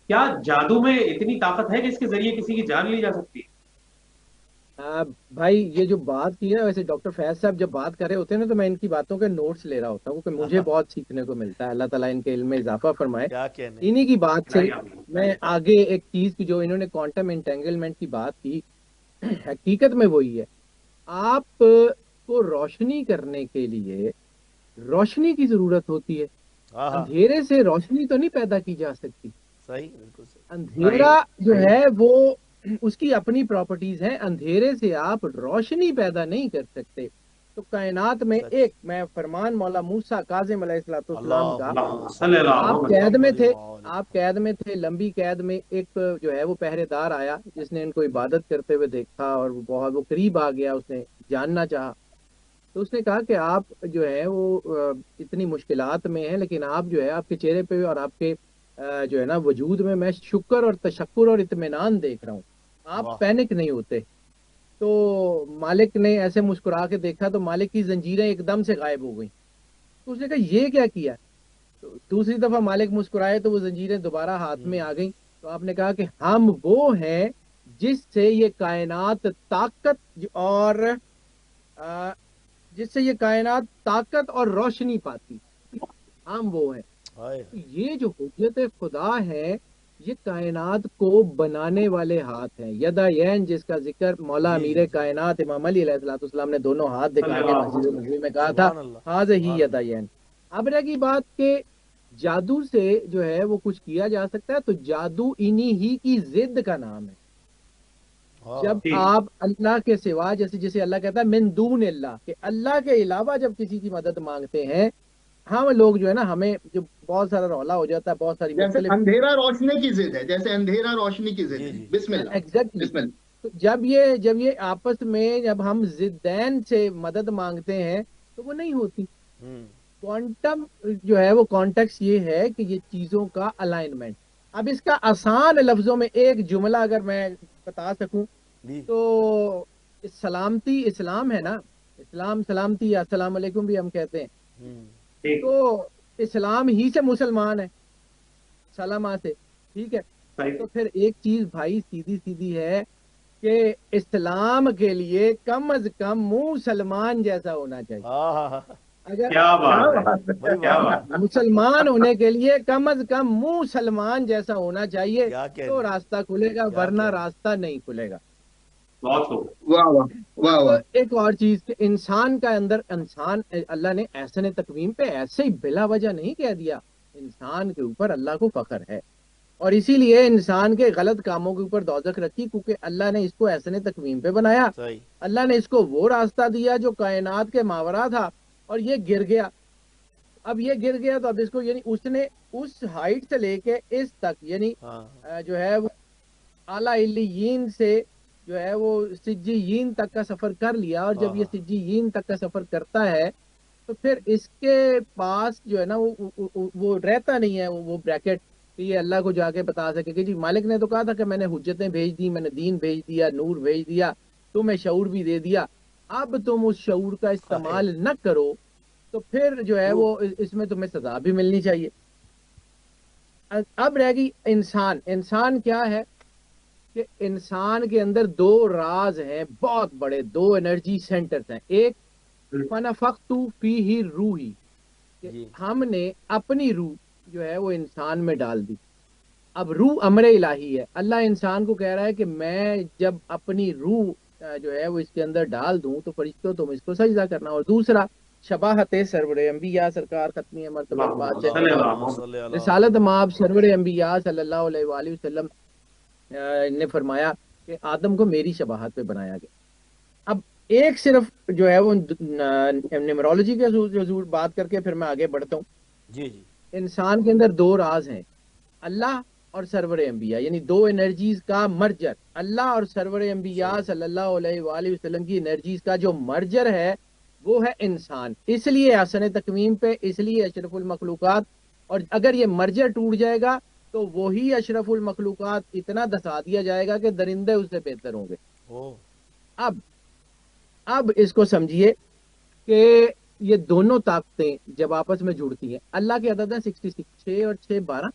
کیا جادو میں اتنی طاقت ہے کہ اس کے ذریعے کسی کی جان لی جا سکتی ہے؟ بھائی یہ جو بات کی ہے، ویسے ڈاکٹر فیض صاحب جب بات کر رہے ہوتے ہیں نا، تو میں ان کی باتوں کے نوٹس لے رہا ہوتا ہوں کیونکہ مجھے بہت سیکھنے کو ملتا ہے. اللہ تعالیٰ ان کے علم میں اضافہ فرمائے. کیا کہنے. انہی کی بات سے بڑھائی آپ نے. میں آگے ایک چیز کی، جو انہوں نے کوانٹم انٹینگلمنٹ کی بات کی، حقیقت میں وہی ہے. آپ کو روشنی کرنے کے لیے روشنی کی ضرورت ہوتی ہے. ہاں ہاں اندھیرے سے روشنی تو نہیں پیدا کی جا سکتی. صحیح، بالکل صحیح. صحیح. اندھیرا جو ہے وہ اس کی اپنی پراپرٹیز ہیں. اندھیرے سے آپ روشنی پیدا نہیں کر سکتے. تو کائنات میں سچ. ایک میں فرمان مولا موسیٰ کاظم علیہ الصلوۃ والسلام کا، اللہم صلی صلی اللہ آپ علیہ قید وسلم. میں تھے. محمد. آپ قید میں تھے، لمبی قید میں. ایک جو ہے وہ پہرے دار آیا جس نے ان کو عبادت کرتے ہوئے دیکھا، اور وہ قریب آ گیا. اس نے جاننا چاہا. تو اس نے کہا کہ آپ جو ہے وہ اتنی مشکلات میں ہیں، لیکن آپ جو ہے آپ کے چہرے پہ اور آپ کے جو ہے نا وجود میں شکر اور تشکر اور اطمینان دیکھ رہا ہوں. آپ واہ. پینک نہیں ہوتے. تو مالک نے ایسے مسکرا کے دیکھا تو مالک کی زنجیریں ایک دم سے غائب ہو گئیں. تو اس نے کہا یہ کیا کیا؟ تو دوسری دفعہ مالک مسکرائے تو وہ زنجیریں دوبارہ ہاتھ میں آ گئیں. تو آپ نے کہا کہ ہم وہ ہیں جس سے یہ کائنات طاقت اور جس سے یہ کائنات طاقت اور روشنی پاتی. ہم وہ ہیں. ہائے. تو یہ جو حجت خدا ہے، یہ کائنات کو بنانے والے ہاتھ ہیں. یدا یین جس کا ذکر مولا جی جی امیر جی. کائنات امام علی علیہ الصلوۃ والسلام نے دونوں ہاتھ صلی دکھا کے اللہ مسجد علیہ نبوی وسلم. میں کہا تھا، سبحان اللہ. ہاذ ہی سبحان یدا اللہ. یین. اب رہ گئی بات کہ جادو سے جو ہے وہ کچھ کیا جا سکتا ہے، تو جادو انہی ہی کی ضد کا نام ہے. ہاں جب ہاں. ٹھیک. آپ اللہ کے سوا، جیسے جسے اللہ کہتا ہے من دون اللہ، کہ اللہ کے علاوہ جب کسی کی مدد مانگتے ہیں، ہم لوگ جو ہے نا، ہمیں جو بہت سارا رولا ہو جاتا ہے، بہت ساری جیسے مختلف اندھیرا روشنی کی ضد ہے، جیسے اندھیرا روشنی کی ضد جی ہے. جی. بسم اللہ. ایگزیکٹلی. بسم اللہ. تو جب یہ آپس میں جب ہم ضدین سے مدد مانگتے ہیں تو وہ نہیں ہوتی. ہوں. کوانٹم جو ہے وہ کانٹیکس یہ ہے کہ یہ چیزوں کا الائنمنٹ. اب اس کا آسان لفظوں میں ایک جملہ اگر میں بتا سکوں جی. تو سلامتی اسلام ہے نا. اسلام سلامتی یا السلام علیکم بھی ہم کہتے ہیں. ہوں. ٹھیک. تو اسلام ہی سے مسلمان ہے، سلامہ سے. ٹھیک ہے. صحیح. تو پھر ایک چیز بھائی سیدھی سیدھی ہے کہ اسلام کے لیے کم از کم منہ سلمان جیسا ہونا چاہیے. ہاں ہاں ہاں. اگر کیا کیا بات ہے. بات وہی ہے. کیا بات. بات. مسلمان ہونے کے لیے کم از کم منہ سلمان جیسا ہونا چاہیے، کیا تو کہنے. راستہ کھلے گا، کیا ورنہ کہنے. راستہ نہیں کھلے گا. بہت خوب. واہ واہ. واہ اب واہ. ایک اور چیز کہ انسان کا اندر، انسان اللہ نے احسن تقویم پہ ایسے ہی بلا وجہ نہیں کہہ دیا. انسان کے اوپر اللہ کو فخر ہے، اور اسی لیے انسان کے غلط کاموں کے اوپر دوزخ رکھی، کیونکہ اللہ نے اس کو احسن تقویم پہ بنایا. صحیح. اللہ نے اس کو وہ راستہ دیا جو کائنات کے ماورا تھا، اور یہ گر گیا. اب یہ گر گیا تو اب اس کو، یعنی اس نے اس ہائٹ سے لے کے اس تک، یعنی ہاں. جو ہے وہ اعلیٰ علیین سے جو ہے وہ سجیین تک کا سفر کر لیا. اور ہاں جب یہ ہاں. سجیین تک کا سفر کرتا ہے تو پھر اس کے پاس جو ہے نا وہ رہتا نہیں ہے وہ بریکٹ کہ یہ اللہ کو جا کے بتا سکے کہ جی مالک نے تو کہا تھا کہ میں نے حجتیں بھیج دی، میں نے دین بھیج دیا، نور بھیج دیا، تمہیں شعور بھی دے دیا. اب تم اس شعور کا ہائے. استعمال نہ کرو تو پھر جو ہے اوہ. وہ اس میں تمہیں سزا بھی ملنی چاہیے. اب رہ گئی انسان. انسان کیا ہے کہ انسان کے اندر دو راز ہیں بہت بڑے، دو انرجی سینٹرز ہیں. ایک فنفختو فیہ روحی، کہ جی. ہم نے اپنی روح جو ہے وہ انسان میں ڈال دی. اب روح امر الہی ہے. اللہ انسان کو کہہ رہا ہے کہ میں جب اپنی روح جو ہے وہ اس کے اندر ڈال دوں تو فرشتوں تم اس کو سجدہ کرنا. اور دوسرا شباہت سرور انبیاء سرکار ختمی مرتبہ اللہ بادشاہ صلی اللہ اللہم علیہ صلی وسلم. علی رسالت محمد. مآب سرور انبیاء صلی اللہ علیہ وآلہ وسلم نے فرمایا کہ آدم کو میری شباہت پہ بنایا گیا. اب ایک صرف جو ہے وہ نیمرولوجی کے حضور بات کر کے پھر میں آگے بڑھتا ہوں. جی جی. انسان کے اندر دو راز ہیں، اللہ اور سرور انبیاء، یعنی دو انرجیز کا مرجر. اللہ اور سرور انبیاء صحیح. صلی اللہ علیہ وآلہ وسلم کی انرجیز کا جو مرجر ہے وہ ہے انسان. اس لیے احسن تقویم پہ، اس لیے اشرف المخلوقات. اور اگر یہ مرجر ٹوٹ جائے گا تو وہی اشرف المخلوقات اتنا دسا دیا جائے گا کہ درندے اس سے بہتر ہوں گے. اوہ. اب اب اس کو سمجھیے کہ یہ دونوں طاقتیں جب آپس میں جڑتی ہیں، اللہ کی عدد ہے 66، 6 اور 6 12.